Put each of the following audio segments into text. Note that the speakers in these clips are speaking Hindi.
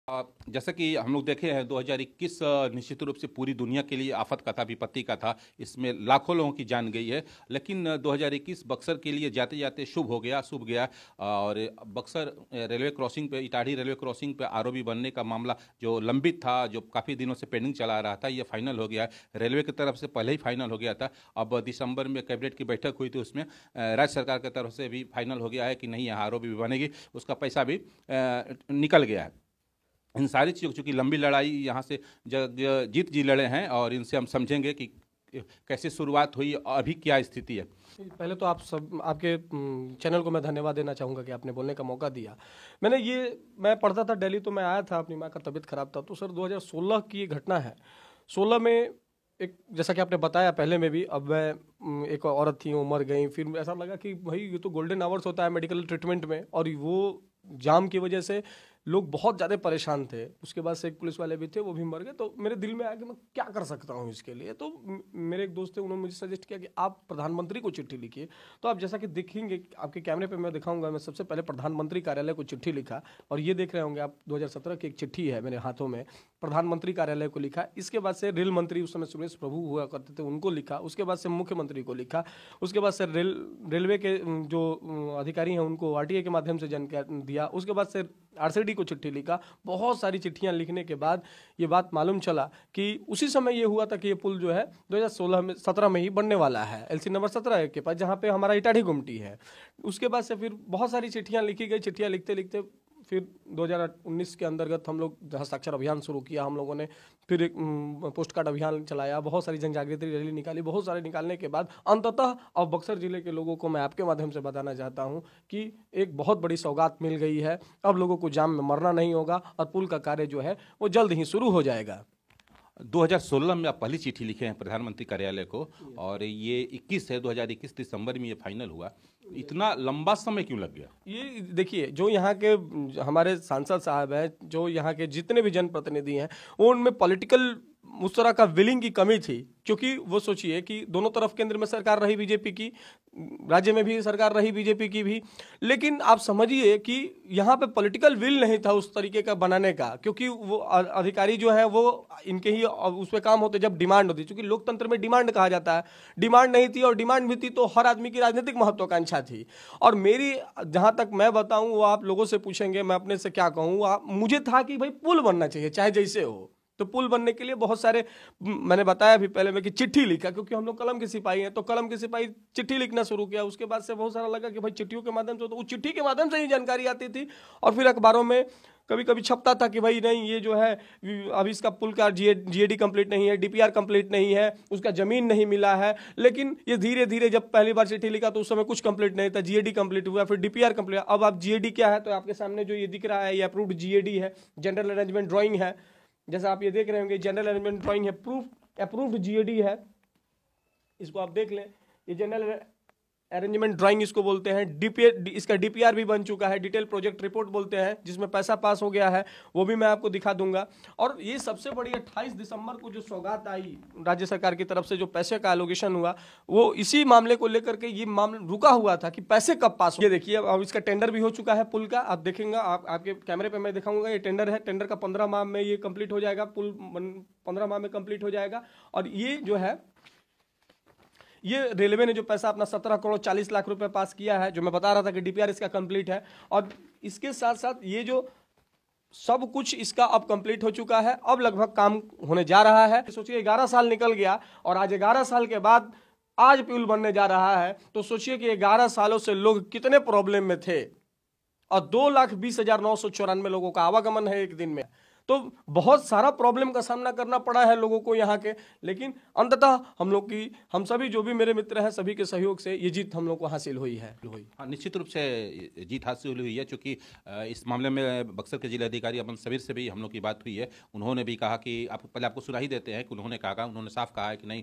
जैसा कि हम लोग देखे हैं 2021 निश्चित रूप से पूरी दुनिया के लिए आफत का था, विपत्ति का था। इसमें लाखों लोगों की जान गई है। लेकिन 2021 बक्सर के लिए जाते जाते शुभ गया। और बक्सर रेलवे क्रॉसिंग पे, इटाढ़ी रेलवे क्रॉसिंग पे आरओबी बनने का मामला जो लंबित था, जो काफ़ी दिनों से पेंडिंग चला रहा था, ये फाइनल हो गया है। रेलवे की तरफ से पहले ही फाइनल हो गया था। अब दिसंबर में कैबिनेट की बैठक हुई थी, उसमें राज्य सरकार की तरफ से भी फाइनल हो गया है कि नहीं, यहाँ आरओबी भी बनेगी, उसका पैसा भी निकल गया है। इन सारी चीज़ों, चूँकि लंबी लड़ाई यहाँ से जीत जी लड़े हैं, और इनसे हम समझेंगे कि कैसे शुरुआत हुई और अभी क्या स्थिति है। पहले तो आप सब आपके चैनल को मैं धन्यवाद देना चाहूँगा कि आपने बोलने का मौका दिया। मैं पढ़ता था दिल्ली, तो मैं आया था, अपनी माँ का तबीयत खराब था, तो सर 2016 की ये घटना है। 16 में एक, जैसा कि आपने बताया पहले में भी, अब मैं एक औरत थी, वो मर गई। फिर ऐसा लगा कि भाई ये तो गोल्डन आवर्स होता है मेडिकल ट्रीटमेंट में, और वो जाम की वजह से लोग बहुत ज़्यादा परेशान थे। उसके बाद से एक पुलिस वाले भी थे, वो भी मर गए। तो मेरे दिल में आया कि मैं क्या कर सकता हूँ इसके लिए। तो मेरे एक दोस्त थे, उन्होंने मुझे सजेस्ट किया कि आप प्रधानमंत्री को चिट्ठी लिखिए। तो आप जैसा कि देखेंगे, आपके कैमरे पे मैं दिखाऊंगा, मैं सबसे पहले प्रधानमंत्री कार्यालय को चिट्ठी लिखा। और ये देख रहे होंगे आप, 2017 की एक चिट्ठी है मेरे हाथों में, प्रधानमंत्री कार्यालय को लिखा। इसके बाद से रेल मंत्री उस समय सुरेश प्रभु हुआ करते थे, उनको लिखा। उसके बाद से मुख्यमंत्री को लिखा। उसके बाद से रेलवे के जो अधिकारी हैं उनको आरटीए के माध्यम से जानकारी दिया। उसके बाद से आरसीडी को चिट्ठी लिखा। बहुत सारी चिट्ठियां लिखने के बाद ये बात मालूम चला कि उसी समय ये हुआ था कि ये पुल जो है 2017 में ही बनने वाला है, एलसी नंबर 17 के पास, जहाँ पे हमारा इटाढ़ी गुमटी है। उसके बाद से फिर बहुत सारी चिट्ठियां लिखी गई। चिट्ठियां लिखते लिखते फिर 2019 के अंतर्गत हम लोग हस्ताक्षर अभियान शुरू किया। हम लोगों ने फिर एक पोस्ट कार्ड अभियान चलाया, बहुत सारी जन जागृति रैली निकाली। बहुत सारे निकालने के बाद अंततः अब बक्सर जिले के लोगों को मैं आपके माध्यम से बताना चाहता हूं कि एक बहुत बड़ी सौगात मिल गई है। अब लोगों को जाम में मरना नहीं होगा, और पुल का कार्य जो है वो जल्द ही शुरू हो जाएगा। 2016 में आप पहली चिट्ठी लिखे हैं प्रधानमंत्री कार्यालय को, और ये 21 है, 2021 दिसंबर में ये फाइनल हुआ। इतना लंबा समय क्यों लग गया? ये देखिए, जो यहाँ के हमारे सांसद साहब हैं, जो यहाँ के जितने भी जनप्रतिनिधि हैं, वो उनमें पॉलिटिकल उस तरह का विलिंग की कमी थी। क्योंकि वो सोचिए कि दोनों तरफ केंद्र में सरकार रही बीजेपी की, राज्य में भी सरकार रही बीजेपी की भी, लेकिन आप समझिए कि यहाँ पे पॉलिटिकल विल नहीं था उस तरीके का बनाने का। क्योंकि वो अधिकारी जो है वो इनके ही उस पर काम होते जब डिमांड होती, क्योंकि लोकतंत्र में डिमांड कहा जाता है। डिमांड नहीं थी, और डिमांड भी थी तो हर आदमी की राजनीतिक महत्वाकांक्षा थी। और मेरी, जहाँ तक मैं बताऊँ, वो आप लोगों से पूछेंगे, मैं अपने से क्या कहूँ, मुझे था कि भाई पुल बनना चाहिए चाहे जैसे हो। तो पुल बनने के लिए बहुत सारे, मैंने बताया भी पहले में कि चिट्ठी लिखा, क्योंकि हम लोग कलम के सिपाही हैं, तो कलम के सिपाही चिट्ठी लिखना शुरू किया। उसके बाद से बहुत सारा लगा कि भाई चिट्ठियों के माध्यम से, तो उस चिट्ठी के माध्यम से ही जानकारी आती थी। और फिर अखबारों में कभी कभी छपता था कि भाई नहीं, ये जो है अभी इसका पुल का जीएडी कंप्लीट नहीं है, डीपीआर कंप्लीट नहीं है, उसका जमीन नहीं मिला है। लेकिन ये धीरे धीरे, जब पहली बार चिट्ठी लिखा तो उस समय कुछ कंप्लीट नहीं था, जीएडी कंप्लीट हुआ, फिर डीपीआर कंप्लीट। अब आप जीएडी क्या है, तो आपके सामने जो ये दिख रहा है, ये अप्रूव्ड जीएडी है, जनरल अरेंजमेंट ड्राइंग है। जैसा आप ये देख रहे होंगे, जनरल अरेंजमेंट ड्राइंग है, अप्रूव्ड जीएडी है। इसको आप देख लें, ये जनरल अरेंजमेंट ड्राइंग इसको बोलते हैं। डीपीआर, इसका डीपीआर भी बन चुका है, डिटेल प्रोजेक्ट रिपोर्ट बोलते हैं, जिसमें पैसा पास हो गया है, वो भी मैं आपको दिखा दूंगा। और ये सबसे बड़ी 28 दिसंबर को जो सौगात आई राज्य सरकार की तरफ से, जो पैसे का एलोकेशन हुआ, वो इसी मामले को लेकर के ये मामला रुका हुआ था कि पैसे कब पास हो। ये देखिए, अब इसका टेंडर भी हो चुका है पुल का, आप देखेंगे, आपके कैमरे पर मैं दिखाऊंगा। ये टेंडर है, टेंडर का 15 माह में ये कंप्लीट हो जाएगा, पुल 15 माह में कंप्लीट हो जाएगा। और ये जो है, ये रेलवे ने जो पैसा अपना 17 करोड़ 40 लाख रुपए पास किया है, जो मैं बता रहा था कि डीपीआर इसका कंप्लीट है। और इसके साथ साथ ये जो सब कुछ इसका अब कंप्लीट हो चुका है, अब लगभग काम होने जा रहा है। सोचिए 11 साल निकल गया, और आज 11 साल के बाद आज पुल बनने जा रहा है। तो सोचिए कि 11 सालों से लोग कितने प्रॉब्लम में थे, और 2,20,994 लोगों का आवागमन है एक दिन में। तो बहुत सारा प्रॉब्लम का सामना करना पड़ा है लोगों को यहाँ के, लेकिन अंततः हम सभी जो भी मेरे मित्र हैं, सभी के सहयोग से ये जीत हम लोग को हासिल हुई है। हाँ, निश्चित रूप से जीत हासिल हुई है, क्योंकि इस मामले में बक्सर के जिलाधिकारी अमन सबीर से भी हम लोग की बात हुई है। उन्होंने भी कहा कि पहले आपको सुना ही देते हैं कि उन्होंने साफ कहा है कि नहीं,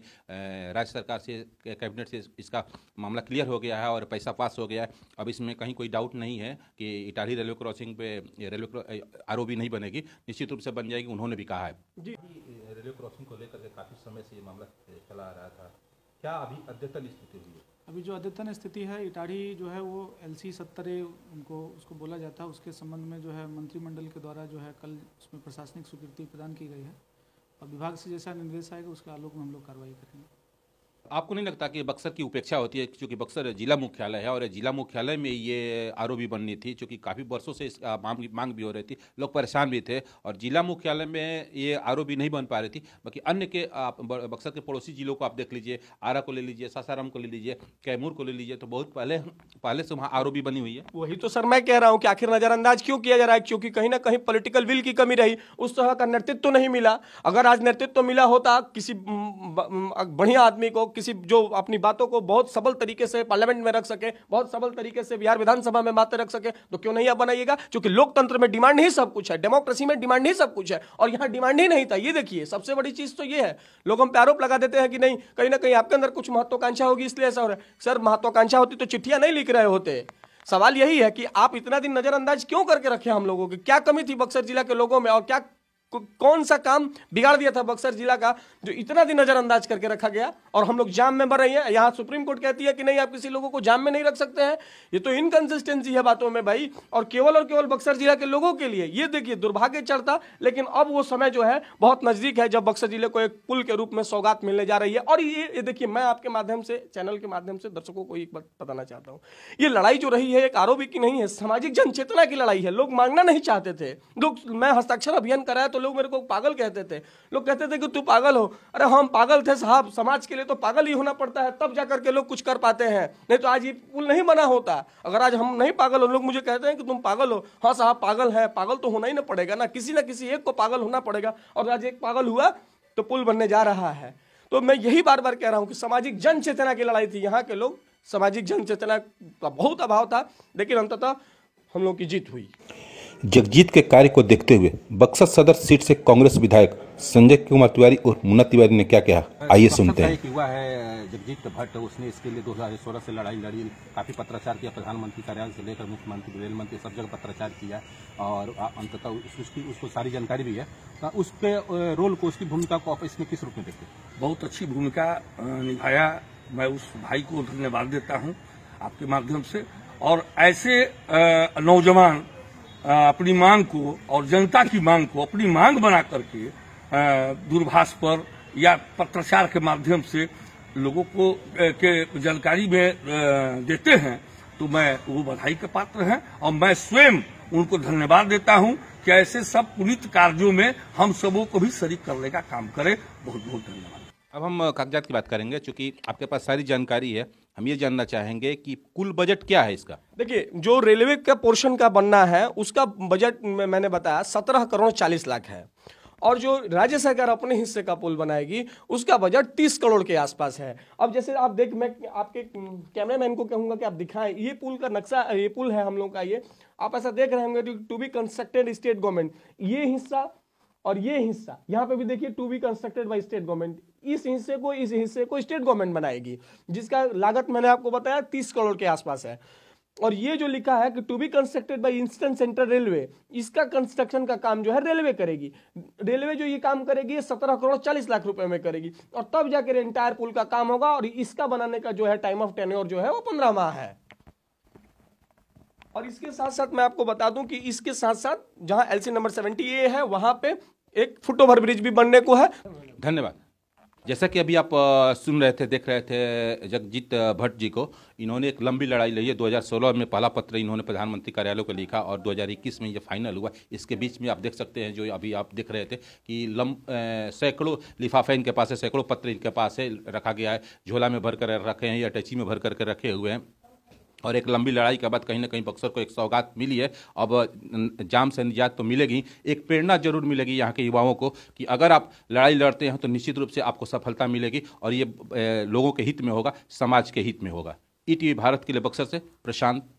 राज्य सरकार से, कैबिनेट से इसका मामला क्लियर हो गया है और पैसा पास हो गया है। अब इसमें कहीं कोई डाउट नहीं है कि इटाढ़ी रेलवे क्रॉसिंग पे रेलवे आरओबी नहीं बनेगी, निश्चित रूप से बन जाएगी, उन्होंने भी कहा है। जी, रेलवे क्रॉसिंग को लेकर के काफी समय से ये मामला चला आ रहा था, क्या अभी अद्यतन स्थिति हुई है? अभी जो अद्यतन स्थिति है, इटाढ़ी जो है वो LC 70A उनको उसको बोला जाता है, उसके संबंध में जो है मंत्रिमंडल के द्वारा जो है कल उसमें प्रशासनिक स्वीकृति प्रदान की गई है और विभाग से जैसा निर्देश आएगा उसके आलोक में हम लोग कार्रवाई करेंगे। आपको नहीं लगता कि बक्सर की उपेक्षा होती है, क्योंकि बक्सर जिला मुख्यालय है और जिला मुख्यालय में ये आरओबी बननी थी, क्योंकि काफ़ी वर्षों से इस मांग भी हो रही थी, लोग परेशान भी थे और जिला मुख्यालय में ये आरओबी नहीं बन पा रही थी। बाकी अन्य के बक्सर के पड़ोसी जिलों को आप देख लीजिए, आरा को ले लीजिए, सासाराम को ले लीजिए, कैमूर को ले लीजिए, तो बहुत पहले से वहाँ आरओबी बनी हुई है। वही तो सर मैं कह रहा हूं कि आखिर नजरअंदाज क्यों किया जा रहा है, क्योंकि कहीं ना कहीं पॉलिटिकल विल की कमी रही, उस तरह का नेतृत्व तो नहीं मिला। अगर आज नेतृत्व मिला होता किसी बढ़िया आदमी को, किसी जो अपनी बातों को बहुत सबल तरीके से पार्लियामेंट में रख सके, बहुत सबल तरीके से बिहार विधानसभा में बातें रख सके, तो क्यों नहीं आप बनाइएगा? क्योंकि लोकतंत्र में डिमांड ही सब कुछ है, डेमोक्रेसी में डिमांड ही सब कुछ है, और यहां डिमांड ही नहीं था। ये देखिए सबसे बड़ी चीज तो ये है, लोग हम पे आरोप लगा देते हैं कि नहीं कहीं ना कहीं आपके अंदर कुछ महत्वाकांक्षा होगी इसलिए ऐसा हो रहा है। सर महत्वाकांक्षा होती तो चिट्ठियां नहीं लिख रहे होते। सवाल यही है कि आप इतना दिन नजरअंदाज क्यों करके रखे हम लोगों की? क्या कमी थी बक्सर जिला के लोगों में, और क्या कौन सा काम बिगाड़ दिया था बक्सर जिला का जो इतना दिन नजरअंदाज करके रखा गया और हम लोग जाम में मर रहे हैं? यहाँ सुप्रीम कोर्ट कहती है कि नहीं आप किसी लोगों को जाम में नहीं रख सकते हैं। ये तो इनकंसिस्टेंसी है बातों में भाई, और केवल बक्सर जिला के लोगों के लिए। ये देखिए दुर्भाग्य चढ़ता, लेकिन अब वो समय जो है बहुत नजदीक है जब बक्सर जिले को एक पुल के रूप में सौगात मिलने जा रही है। और ये देखिए मैं आपके माध्यम से, चैनल के माध्यम से दर्शकों को एक बात बताना चाहता हूँ, ये लड़ाई जो रही है एक आरओबी की नहीं है, सामाजिक जनचेतना की लड़ाई है। लोग मांगना नहीं चाहते थे। लोग, मैं हस्ताक्षर अभियान कराया तो लोग मेरे को पागल कहते थे, लोग कहते थे कि तू पागल हो। अरे हम पागल थे साहब, समाज के लिए तो पागल ही होना पड़ता है, तब जाकर के लोग कुछ कर पाते हैं, नहीं तो आज ये पुल नहीं बना होता। अगर आज हम नहीं पागल हो, लोग मुझे कहते हैं कि तुम पागल हो। हाँ साहब पागल है, पागल तो होना ही ना पड़ेगा ना किसी एक को पागल होना पड़ेगा, और आज एक पागल हुआ तो पुल बनने जा रहा है। तो मैं यही बार बार कह रहा हूं कि सामाजिक जन चेतना की लड़ाई थी। यहाँ के लोग, सामाजिक जन चेतना का बहुत अभाव था, लेकिन अंततः हम लोग की जीत हुई। जगजीत के कार्य को देखते हुए बक्सर सदर सीट से कांग्रेस विधायक संजय कुमार तिवारी और मुन्ना तिवारी ने क्या कहा, आइए सुनते हैं। एक युवा है जगजीत भट्ट, उसने इसके लिए 2016 से लड़ाई लड़ी, काफी पत्राचार किया, प्रधानमंत्री कार्यालय से लेकर मुख्यमंत्री, रेल मंत्री, सब जगह पत्राचार किया और अंततः उसको सारी जानकारी भी है। उस पे रोल को, उसकी भूमिका को आप इसमें किस रूप में देखते हैं? बहुत अच्छी भूमिका निभाया। मैं उस भाई को धन्यवाद देता हूं आपके माध्यम से। और ऐसे नौजवान अपनी मांग को और जनता की मांग को अपनी मांग बना करके दूरभाष पर या पत्राचार के माध्यम से लोगों को के जानकारी में देते हैं, तो मैं वो बधाई के पात्र हैं और मैं स्वयं उनको धन्यवाद देता हूं कि ऐसे सब पुनीत कार्यों में हम सबों को भी शरीक करने का काम करें। बहुत बहुत धन्यवाद। अब हम कागजात की बात करेंगे, क्योंकि आपके पास सारी जानकारी है। हम ये जानना चाहेंगे कि कुल बजट क्या है इसका? देखिए जो रेलवे का पोर्शन का बनना है उसका बजट मैंने बताया 17 करोड़ 40 लाख है, और जो राज्य सरकार अपने हिस्से का पुल बनाएगी उसका बजट 30 करोड़ के आसपास है। अब जैसे आप देख, मैं आपके कैमरामैन को कहूंगा कि आप दिखाएं, ये पुल का नक्शा, ये पुल है हम लोग का, ये आप ऐसा देख रहे होंगे to be constructed state government, ये हिस्सा और ये हिस्सा यहाँ पे भी देखिए to be constructed by state government. इस हिस्से को स्टेट गवर्नमेंट बनाएगी, जिसका लागत मैंने आपको बताया 30 करोड़ के आसपास है। और ये जो लिखा है कि to be constructed by eastern central railway, इसका कंस्ट्रक्शन का काम जो है रेलवे करेगी। रेलवे जो ये काम करेगी ये 17 करोड़ 40 लाख रुपए में करेगी, और तब जाकर एंटायर पुल का काम होगा। और इसका बनाने का जो है टाइम ऑफ टेन्योर जो है वो 15 माह है। और इसके साथ साथ मैं आपको बता दूं कि इसके साथ साथ जहां LC नंबर 70A है वहां पे एक फुट ओवर ब्रिज भी बनने को है। धन्यवाद। जैसा कि अभी आप सुन रहे थे, देख रहे थे जगजीत भट्ट जी को, इन्होंने एक लंबी लड़ाई लड़ी है। 2016 में पहला पत्र इन्होंने प्रधानमंत्री कार्यालय को लिखा और 2021 में ये फाइनल हुआ। इसके बीच में आप देख सकते हैं, जो अभी आप देख रहे थे कि सैकड़ों लिफाफे इनके पास है, सैकड़ों पत्र इनके पास है, रखा गया है, झोला में भर कर रखे हैं या अटैची में भर करके रखे हुए हैं। और एक लंबी लड़ाई के बाद कहीं ना कहीं बक्सर को एक सौगात मिली है। अब जाम से निजात तो मिलेगी, एक प्रेरणा जरूर मिलेगी यहाँ के युवाओं को कि अगर आप लड़ाई लड़ते हैं तो निश्चित रूप से आपको सफलता मिलेगी, और ये लोगों के हित में होगा, समाज के हित में होगा। ETV भारत के लिए बक्सर से प्रशांत।